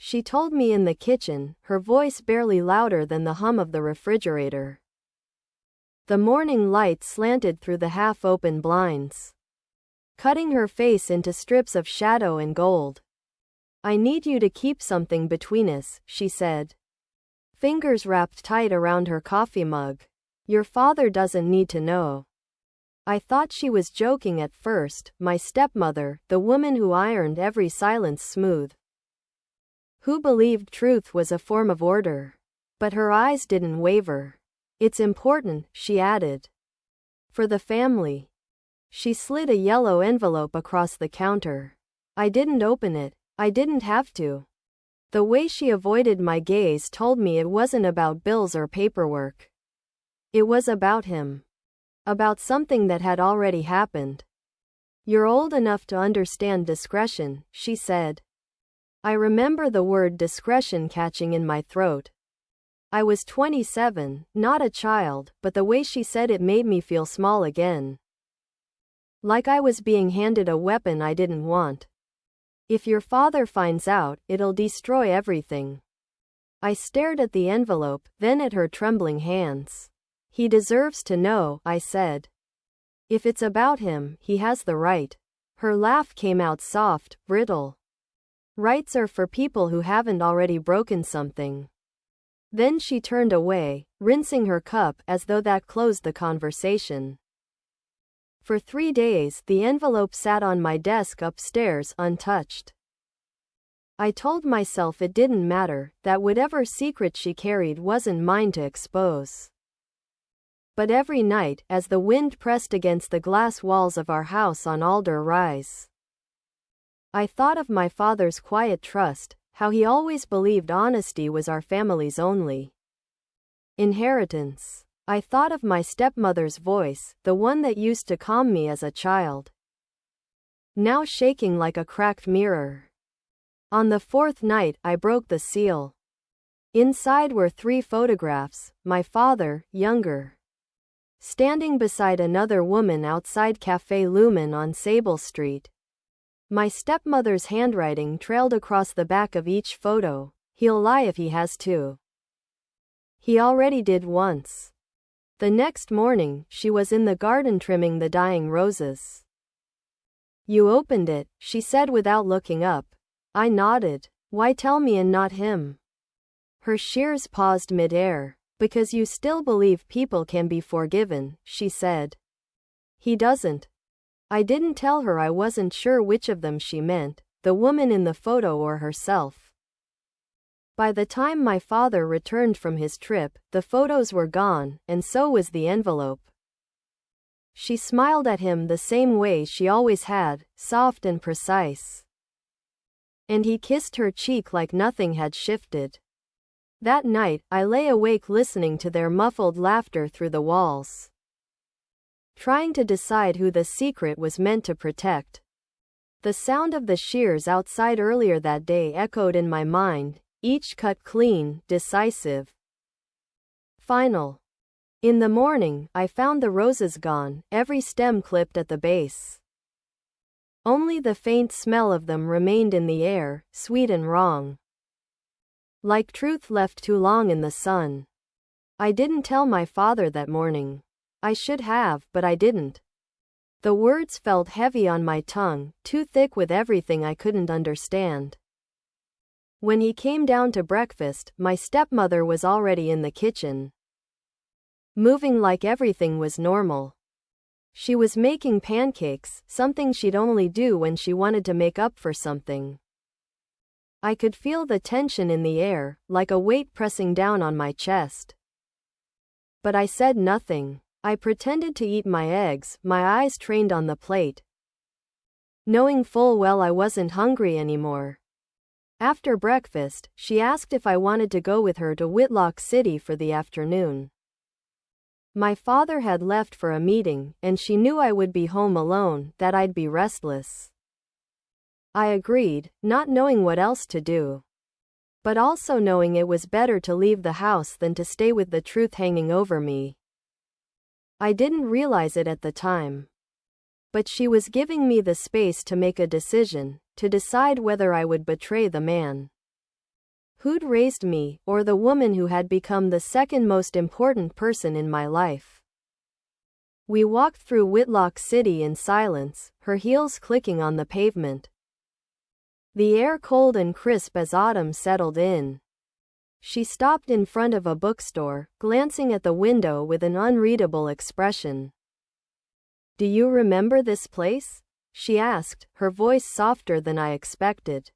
she told me in the kitchen, her voice barely louder than the hum of the refrigerator. The morning light slanted through the half-open blinds, cutting her face into strips of shadow and gold. "I need you to keep something between us," she said, fingers wrapped tight around her coffee mug. "Your father doesn't need to know." I thought she was joking at first, my stepmother, the woman who ironed every silence smooth, who believed truth was a form of order. But her eyes didn't waver. "It's important," she added. "For the family." She slid a yellow envelope across the counter. I didn't open it. I didn't have to. The way she avoided my gaze told me it wasn't about bills or paperwork. It was about him. About something that had already happened. "You're old enough to understand discretion," she said. I remember the word discretion catching in my throat. I was 27, not a child, but the way she said it made me feel small again. Like I was being handed a weapon I didn't want. "If your father finds out, it'll destroy everything." I stared at the envelope, then at her trembling hands. "He deserves to know," I said. "If it's about him, he has the right." Her laugh came out soft, brittle. "Rights are for people who haven't already broken something." Then she turned away, rinsing her cup as though that closed the conversation. For 3 days, the envelope sat on my desk upstairs, untouched. I told myself it didn't matter, that whatever secret she carried wasn't mine to expose. But every night, as the wind pressed against the glass walls of our house on Alder Rise, I thought of my father's quiet trust, how he always believed honesty was our family's only inheritance. I thought of my stepmother's voice, the one that used to calm me as a child, now shaking like a cracked mirror. On the 4th night, I broke the seal. Inside were 3 photographs, my father, younger, standing beside another woman outside Café Lumen on Sable Street. My stepmother's handwriting trailed across the back of each photo. "He'll lie if he has to. He already did once." The next morning, she was in the garden trimming the dying roses. "You opened it," she said without looking up. I nodded. "Why tell me and not him?" Her shears paused mid-air. "Because you still believe people can be forgiven," she said. "He doesn't." I didn't tell her I wasn't sure which of them she meant, the woman in the photo or herself. By the time my father returned from his trip, the photos were gone, and so was the envelope. She smiled at him the same way she always had, soft and precise. And he kissed her cheek like nothing had shifted. That night, I lay awake listening to their muffled laughter through the walls, trying to decide who the secret was meant to protect. The sound of the shears outside earlier that day echoed in my mind, each cut clean, decisive, final. In the morning, I found the roses gone, every stem clipped at the base. Only the faint smell of them remained in the air, sweet and wrong. Like truth left too long in the sun. I didn't tell my father that morning. I should have, but I didn't. The words felt heavy on my tongue, too thick with everything I couldn't understand. When he came down to breakfast, my stepmother was already in the kitchen, moving like everything was normal. She was making pancakes, something she'd only do when she wanted to make up for something. I could feel the tension in the air, like a weight pressing down on my chest. But I said nothing. I pretended to eat my eggs, my eyes trained on the plate, knowing full well I wasn't hungry anymore. After breakfast, she asked if I wanted to go with her to Whitlock City for the afternoon. My father had left for a meeting, and she knew I would be home alone, that I'd be restless. I agreed, not knowing what else to do, but also knowing it was better to leave the house than to stay with the truth hanging over me. I didn't realize it at the time, but she was giving me the space to make a decision, to decide whether I would betray the man Who'd raised me, or the woman who had become the second most important person in my life. We walked through Whitlock City in silence, her heels clicking on the pavement. The air cold and crisp as autumn settled in. She stopped in front of a bookstore, glancing at the window with an unreadable expression. "Do you remember this place?" she asked, her voice softer than I expected.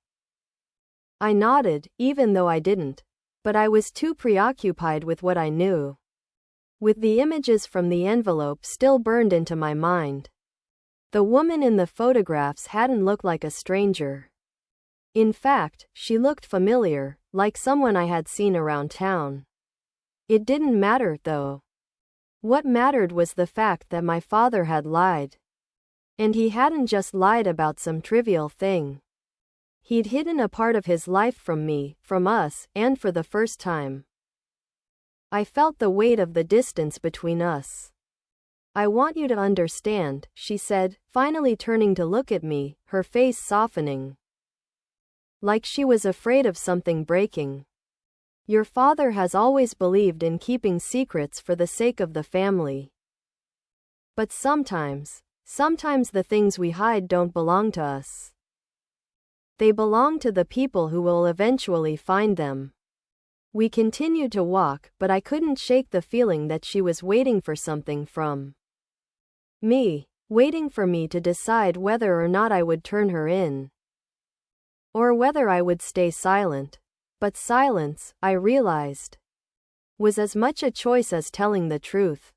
I nodded, even though I didn't. But I was too preoccupied with what I knew. With the images from the envelope still burned into my mind. The woman in the photographs hadn't looked like a stranger. In fact, she looked familiar, like someone I had seen around town. It didn't matter, though. What mattered was the fact that my father had lied. And he hadn't just lied about some trivial thing. He'd hidden a part of his life from me, from us, and for the first time. I felt the weight of the distance between us. "I want you to understand," she said, finally turning to look at me, her face softening. Like she was afraid of something breaking. "Your father has always believed in keeping secrets for the sake of the family. But sometimes the things we hide don't belong to us. They belong to the people who will eventually find them." We continued to walk, but I couldn't shake the feeling that she was waiting for something from me, waiting for me to decide whether or not I would turn her in. Or whether I would stay silent. But silence, I realized, was as much a choice as telling the truth.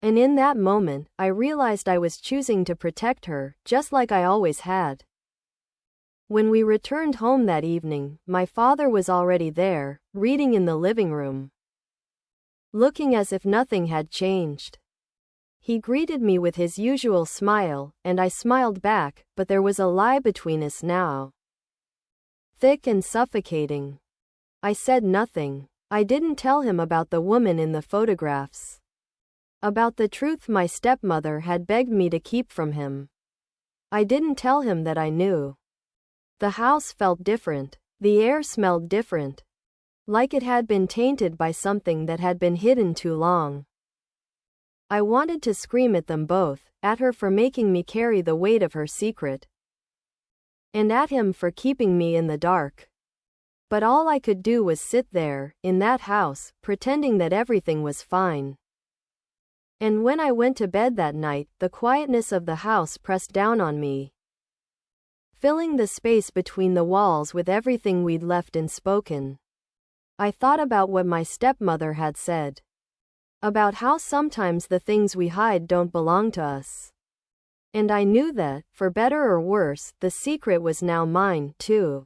And in that moment, I realized I was choosing to protect her, just like I always had. When we returned home that evening, my father was already there, reading in the living room, looking as if nothing had changed. He greeted me with his usual smile, and I smiled back, but there was a lie between us now. Thick and suffocating. I said nothing. I didn't tell him about the woman in the photographs. About the truth my stepmother had begged me to keep from him. I didn't tell him that I knew. The house felt different. The air smelled different. Like it had been tainted by something that had been hidden too long. I wanted to scream at them both, at her for making me carry the weight of her secret. And at him for keeping me in the dark. But all I could do was sit there, in that house, pretending that everything was fine. And when I went to bed that night, the quietness of the house pressed down on me, filling the space between the walls with everything we'd left unspoken. I thought about what my stepmother had said. About how sometimes the things we hide don't belong to us. And I knew that, for better or worse, the secret was now mine, too.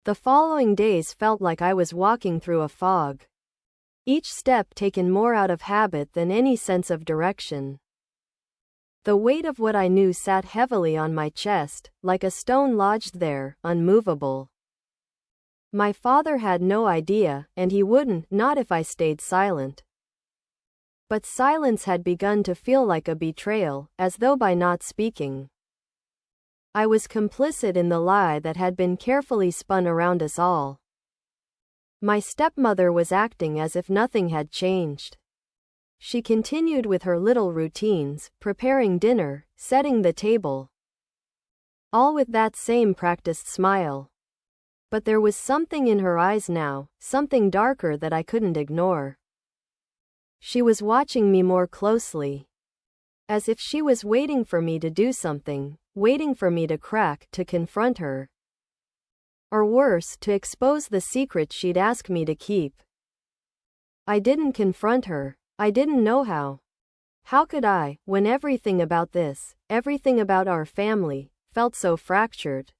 The following days felt like I was walking through a fog. Each step taken more out of habit than any sense of direction. The weight of what I knew sat heavily on my chest, like a stone lodged there, unmovable. My father had no idea, and he wouldn't, not if I stayed silent. But silence had begun to feel like a betrayal, as though by not speaking, I was complicit in the lie that had been carefully spun around us all. My stepmother was acting as if nothing had changed. She continued with her little routines, preparing dinner, setting the table. All with that same practiced smile. But there was something in her eyes now, something darker that I couldn't ignore. She was watching me more closely. As if she was waiting for me to do something, waiting for me to crack, to confront her. Or worse, to expose the secret she'd asked me to keep. I didn't confront her. I didn't know how. How could I, when everything about this, everything about our family, felt so fractured?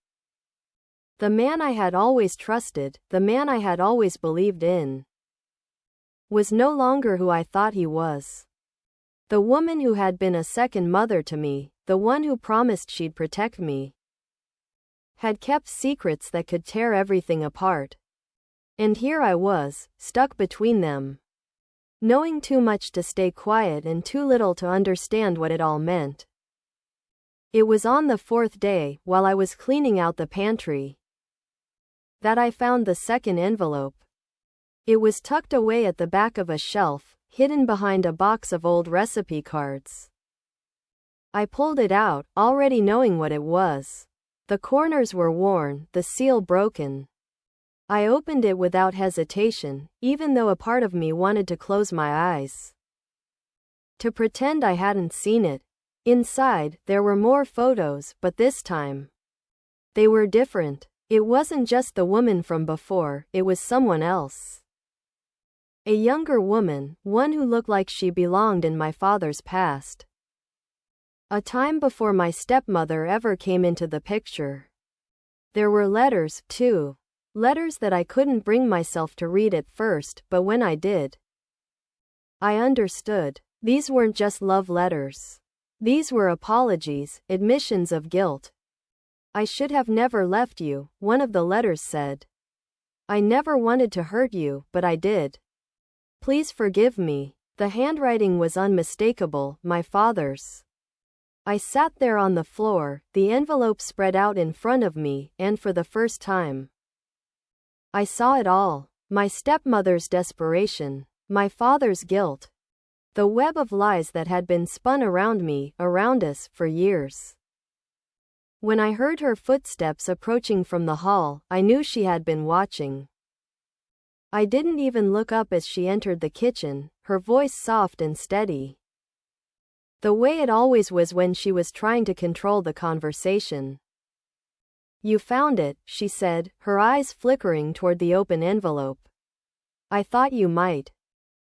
The man I had always trusted, the man I had always believed in, was no longer who I thought he was. The woman who had been a second mother to me, the one who promised she'd protect me, had kept secrets that could tear everything apart. And here I was, stuck between them. Knowing too much to stay quiet and too little to understand what it all meant. It was on the fourth day, while I was cleaning out the pantry, that I found the second envelope. It was tucked away at the back of a shelf, hidden behind a box of old recipe cards. I pulled it out, already knowing what it was. The corners were worn, the seal broken. I opened it without hesitation, even though a part of me wanted to close my eyes, to pretend I hadn't seen it. Inside, there were more photos, but this time, they were different. It wasn't just the woman from before, it was someone else. A younger woman, one who looked like she belonged in my father's past. A time before my stepmother ever came into the picture. There were letters, too. Letters that I couldn't bring myself to read at first, but when I did, I understood. These weren't just love letters. These were apologies, admissions of guilt. I should have never left you, one of the letters said. I never wanted to hurt you, but I did. Please forgive me. The handwriting was unmistakable, my father's. I sat there on the floor, the envelope spread out in front of me, and for the first time, I saw it all. My stepmother's desperation, my father's guilt, the web of lies that had been spun around me, around us, for years. When I heard her footsteps approaching from the hall, I knew she had been watching. I didn't even look up as she entered the kitchen, her voice soft and steady, the way it always was when she was trying to control the conversation. You found it, she said, her eyes flickering toward the open envelope. I thought you might.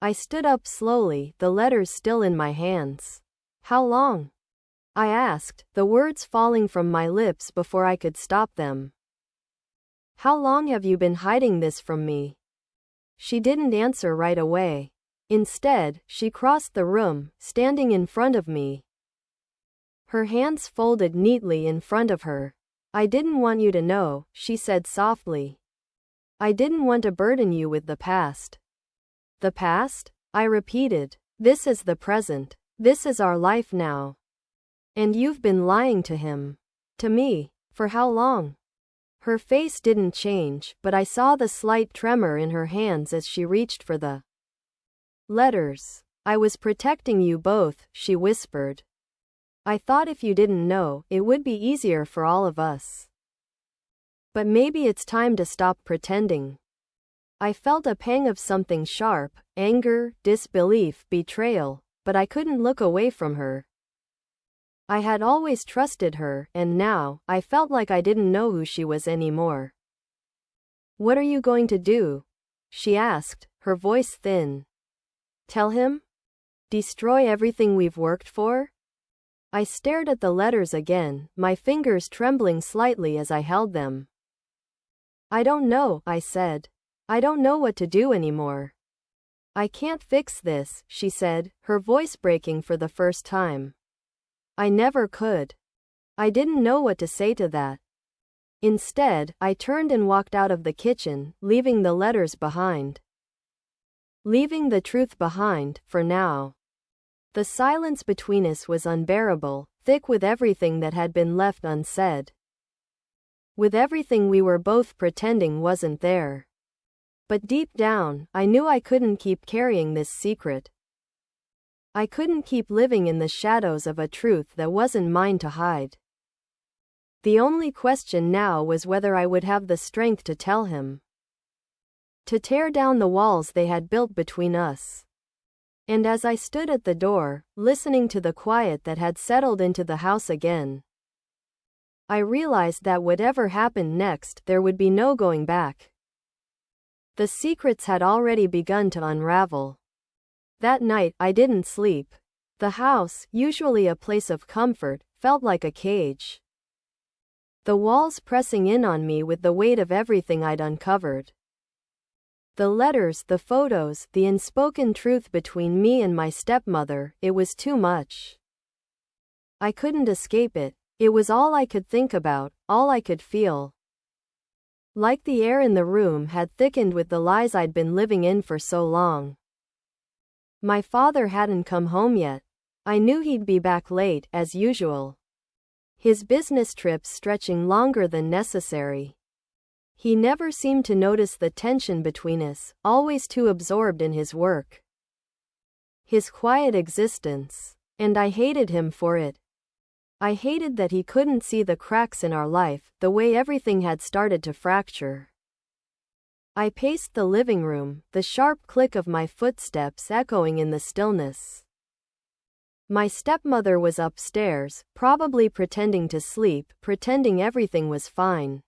I stood up slowly, the letters still in my hands. How long? I asked, the words falling from my lips before I could stop them. How long have you been hiding this from me? She didn't answer right away. Instead, she crossed the room, standing in front of me, her hands folded neatly in front of her. I didn't want you to know, she said softly. I didn't want to burden you with the past. The past? I repeated. This is the present. This is our life now. And you've been lying to him. To me. For how long? Her face didn't change, but I saw the slight tremor in her hands as she reached for the letters. I was protecting you both, she whispered. I thought if you didn't know, it would be easier for all of us. But maybe it's time to stop pretending. I felt a pang of something sharp, anger, disbelief, betrayal, but I couldn't look away from her. I had always trusted her, and now, I felt like I didn't know who she was anymore. What are you going to do? She asked, her voice thin. Tell him? Destroy everything we've worked for? I stared at the letters again, my fingers trembling slightly as I held them. I don't know, I said. I don't know what to do anymore. I can't fix this, she said, her voice breaking for the first time. I never could. I didn't know what to say to that. Instead, I turned and walked out of the kitchen, leaving the letters behind. Leaving the truth behind, for now. The silence between us was unbearable, thick with everything that had been left unsaid. With everything we were both pretending wasn't there. But deep down, I knew I couldn't keep carrying this secret. I couldn't keep living in the shadows of a truth that wasn't mine to hide. The only question now was whether I would have the strength to tell him. To tear down the walls they had built between us. And as I stood at the door, listening to the quiet that had settled into the house again, I realized that whatever happened next, there would be no going back. The secrets had already begun to unravel. That night, I didn't sleep. The house, usually a place of comfort, felt like a cage. The walls pressing in on me with the weight of everything I'd uncovered. The letters, the photos, the unspoken truth between me and my stepmother, it was too much. I couldn't escape it. It was all I could think about, all I could feel. Like the air in the room had thickened with the lies I'd been living in for so long. My father hadn't come home yet. I knew he'd be back late, as usual. His business trips stretching longer than necessary. He never seemed to notice the tension between us, always too absorbed in his work. His quiet existence. And I hated him for it. I hated that he couldn't see the cracks in our life, the way everything had started to fracture. I paced the living room, the sharp click of my footsteps echoing in the stillness. My stepmother was upstairs, probably pretending to sleep, pretending everything was fine.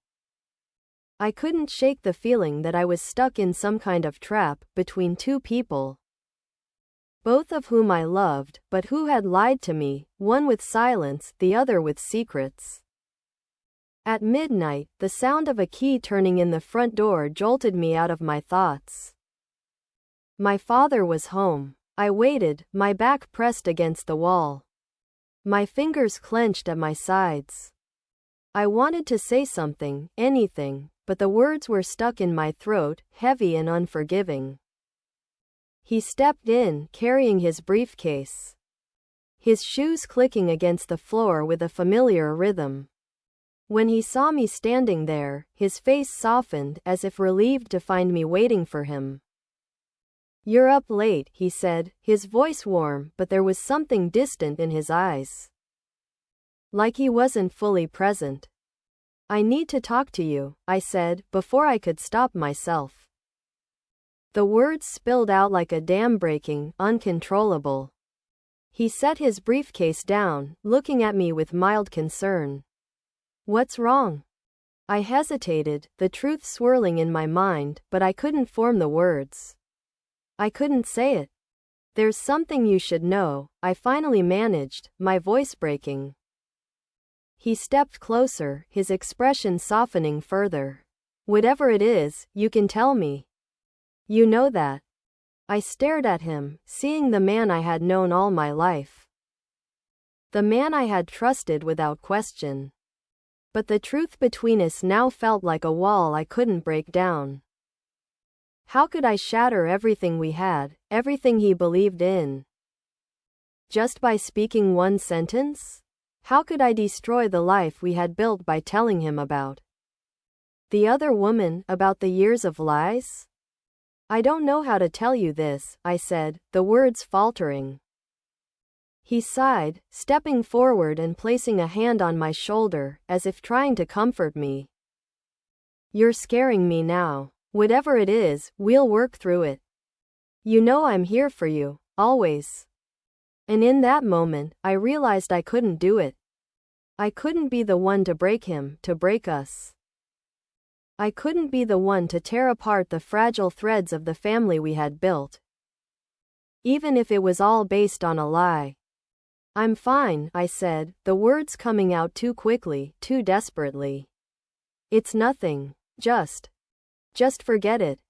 I couldn't shake the feeling that I was stuck in some kind of trap, between two people, both of whom I loved, but who had lied to me, one with silence, the other with secrets. At midnight, the sound of a key turning in the front door jolted me out of my thoughts. My father was home. I waited, my back pressed against the wall. My fingers clenched at my sides. I wanted to say something, anything, but the words were stuck in my throat, heavy and unforgiving. He stepped in, carrying his briefcase. His shoes clicking against the floor with a familiar rhythm. When he saw me standing there, his face softened, as if relieved to find me waiting for him. "You're up late," he said, his voice warm, but there was something distant in his eyes. Like he wasn't fully present. "I need to talk to you," I said, before I could stop myself. The words spilled out like a dam breaking, uncontrollable. He set his briefcase down, looking at me with mild concern. "What's wrong?" I hesitated, the truth swirling in my mind, but I couldn't form the words. I couldn't say it. "There's something you should know," I finally managed, my voice breaking. He stepped closer, his expression softening further. "Whatever it is, you can tell me. You know that." I stared at him, seeing the man I had known all my life. The man I had trusted without question. But the truth between us now felt like a wall I couldn't break down. How could I shatter everything we had, everything he believed in? Just by speaking one sentence? How could I destroy the life we had built by telling him about the other woman, about the years of lies? "I don't know how to tell you this," I said, the words faltering. He sighed, stepping forward and placing a hand on my shoulder, as if trying to comfort me. "You're scaring me now. Whatever it is, we'll work through it. You know I'm here for you, always." And in that moment, I realized I couldn't do it. I couldn't be the one to break him, to break us. I couldn't be the one to tear apart the fragile threads of the family we had built. Even if it was all based on a lie. "I'm fine," I said, the words coming out too quickly, too desperately. "It's nothing. Just forget it."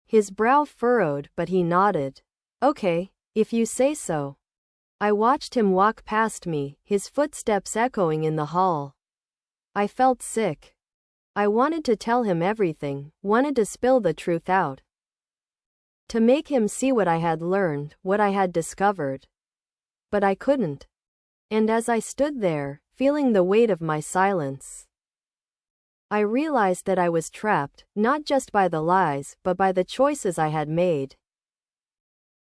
His brow furrowed, but he nodded. "Okay, if you say so." I watched him walk past me, his footsteps echoing in the hall. I felt sick. I wanted to tell him everything, wanted to spill the truth out. To make him see what I had learned, what I had discovered. But I couldn't. And as I stood there, feeling the weight of my silence, I realized that I was trapped, not just by the lies, but by the choices I had made.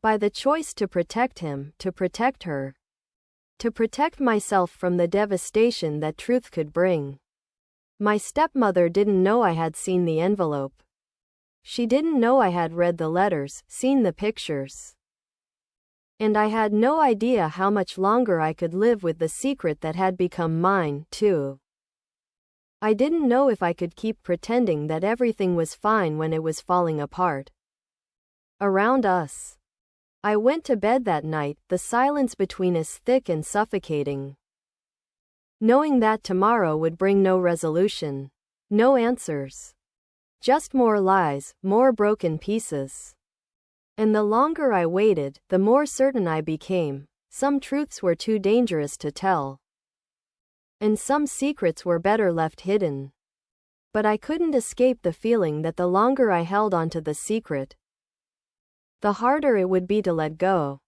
By the choice to protect him, to protect her. To protect myself from the devastation that truth could bring. My stepmother didn't know I had seen the envelope. She didn't know I had read the letters, seen the pictures. And I had no idea how much longer I could live with the secret that had become mine, too. I didn't know if I could keep pretending that everything was fine when it was falling apart around us. I went to bed that night, the silence between us thick and suffocating, knowing that tomorrow would bring no resolution, no answers. Just more lies, more broken pieces. And the longer I waited, the more certain I became. Some truths were too dangerous to tell. And some secrets were better left hidden. But I couldn't escape the feeling that the longer I held onto the secret, the harder it would be to let go.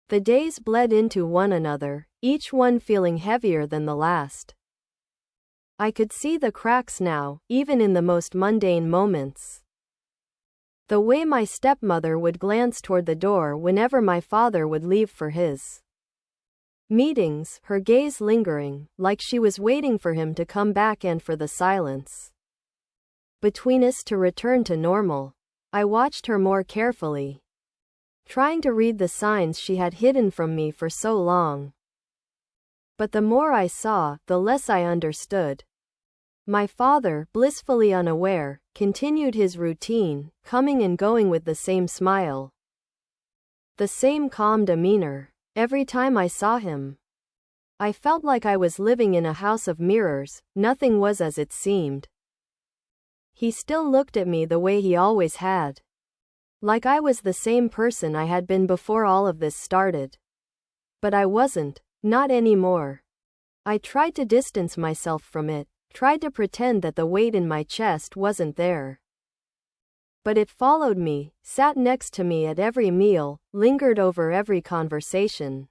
The days bled into one another, each one feeling heavier than the last. I could see the cracks now, even in the most mundane moments. The way my stepmother would glance toward the door whenever my father would leave for his meetings, her gaze lingering, like she was waiting for him to come back and for the silence between us to return to normal. I watched her more carefully, trying to read the signs she had hidden from me for so long. But the more I saw, the less I understood. My father, blissfully unaware, continued his routine, coming and going with the same smile, the same calm demeanor. Every time I saw him, I felt like I was living in a house of mirrors. Nothing was as it seemed. He still looked at me the way he always had, like I was the same person I had been before all of this started. But I wasn't, not anymore. I tried to distance myself from it, tried to pretend that the weight in my chest wasn't there. But it followed me, sat next to me at every meal, lingered over every conversation.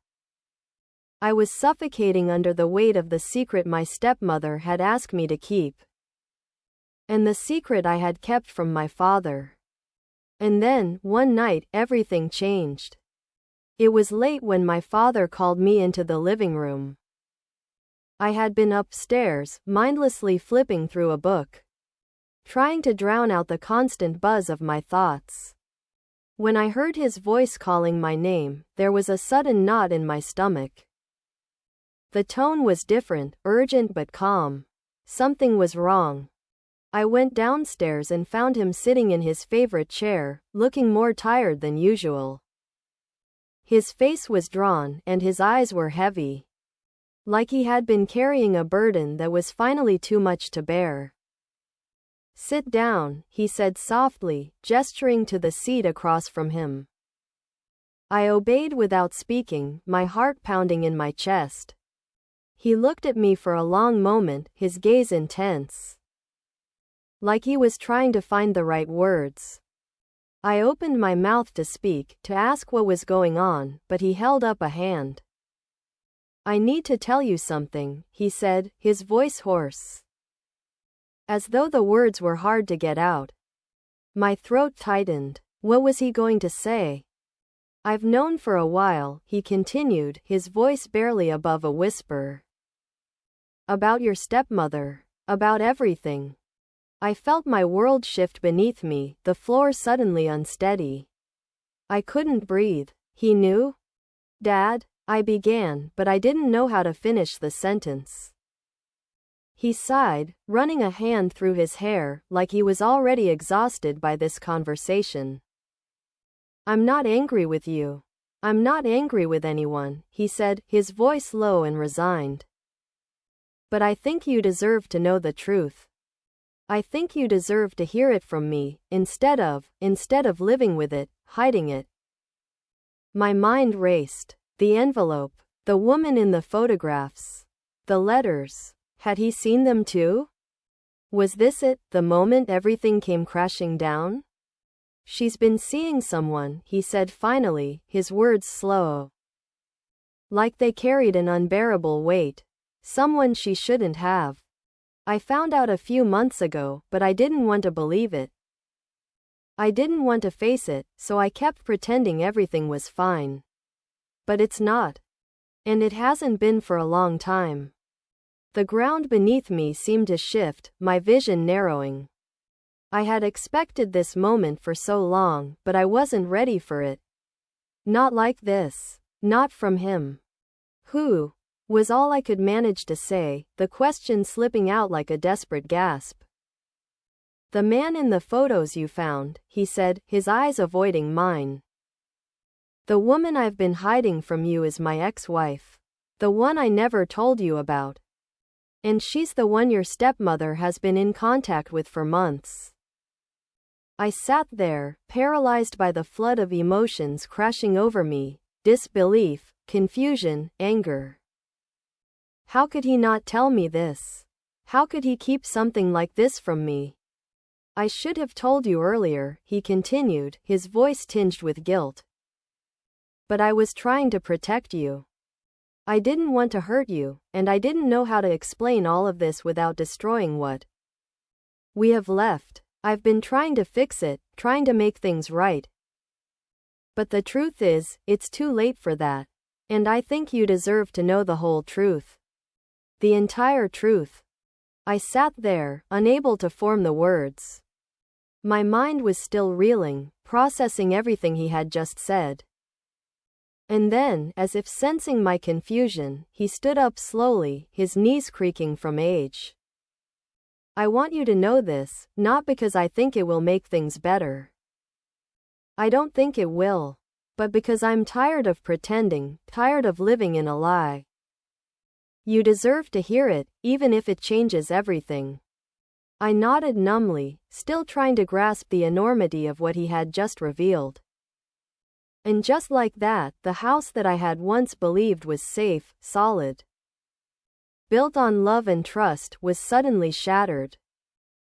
I was suffocating under the weight of the secret my stepmother had asked me to keep, and the secret I had kept from my father. And then, one night, everything changed. It was late when my father called me into the living room. I had been upstairs, mindlessly flipping through a book, trying to drown out the constant buzz of my thoughts. When I heard his voice calling my name, there was a sudden knot in my stomach. The tone was different, urgent but calm. Something was wrong. I went downstairs and found him sitting in his favorite chair, looking more tired than usual. His face was drawn, and his eyes were heavy, like he had been carrying a burden that was finally too much to bear. "Sit down," he said softly, gesturing to the seat across from him. I obeyed without speaking, my heart pounding in my chest. He looked at me for a long moment, his gaze intense, like he was trying to find the right words. I opened my mouth to speak, to ask what was going on, but he held up a hand. "I need to tell you something," he said, his voice hoarse, as though the words were hard to get out. My throat tightened. What was he going to say? "I've known for a while," he continued, his voice barely above a whisper, "about your stepmother, about everything." I felt my world shift beneath me, the floor suddenly unsteady. I couldn't breathe. "He knew?" "Dad," I began, but I didn't know how to finish the sentence. He sighed, running a hand through his hair, like he was already exhausted by this conversation. "I'm not angry with you. I'm not angry with anyone," he said, his voice low and resigned. "But I think you deserve to know the truth. I think you deserve to hear it from me, instead of living with it, hiding it." My mind raced. The envelope, the woman in the photographs, the letters. Had he seen them too? Was this it, the moment everything came crashing down? "She's been seeing someone," he said finally, his words slow, like they carried an unbearable weight. "Someone she shouldn't have. I found out a few months ago, but I didn't want to believe it. I didn't want to face it, so I kept pretending everything was fine. But it's not. And it hasn't been for a long time." The ground beneath me seemed to shift, my vision narrowing. I had expected this moment for so long, but I wasn't ready for it. Not like this. Not from him. "Who?" was all I could manage to say, the question slipping out like a desperate gasp. "The man in the photos you found," he said, his eyes avoiding mine. "The woman I've been hiding from you is my ex-wife. The one I never told you about. And she's the one your stepmother has been in contact with for months." I sat there, paralyzed by the flood of emotions crashing over me, disbelief, confusion, anger. How could he not tell me this? How could he keep something like this from me? "I should have told you earlier," he continued, his voice tinged with guilt. "But I was trying to protect you. I didn't want to hurt you, and I didn't know how to explain all of this without destroying what we have left. I've been trying to fix it, trying to make things right. But the truth is, it's too late for that. And I think you deserve to know the whole truth. The entire truth. I sat there, unable to form the words. My mind was still reeling, processing everything he had just said. And then, as if sensing my confusion, he stood up slowly, his knees creaking from age. I want you to know this, not because I think it will make things better. I don't think it will. But because I'm tired of pretending, tired of living in a lie. You deserve to hear it, even if it changes everything. I nodded numbly, still trying to grasp the enormity of what he had just revealed. And just like that, the house that I had once believed was safe, solid, built on love and trust, was suddenly shattered.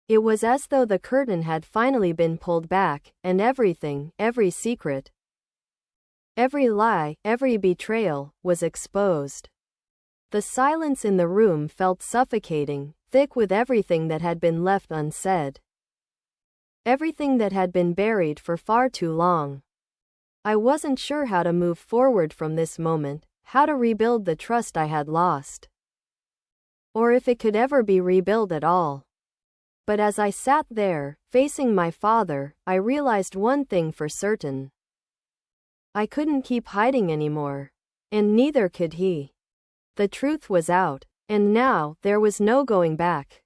It was as though the curtain had finally been pulled back, and everything, every secret, every lie, every betrayal, was exposed. The silence in the room felt suffocating, thick with everything that had been left unsaid. Everything that had been buried for far too long. I wasn't sure how to move forward from this moment, how to rebuild the trust I had lost. Or if it could ever be rebuilt at all. But as I sat there, facing my father, I realized one thing for certain. I couldn't keep hiding anymore. And neither could he. The truth was out. And now, there was no going back.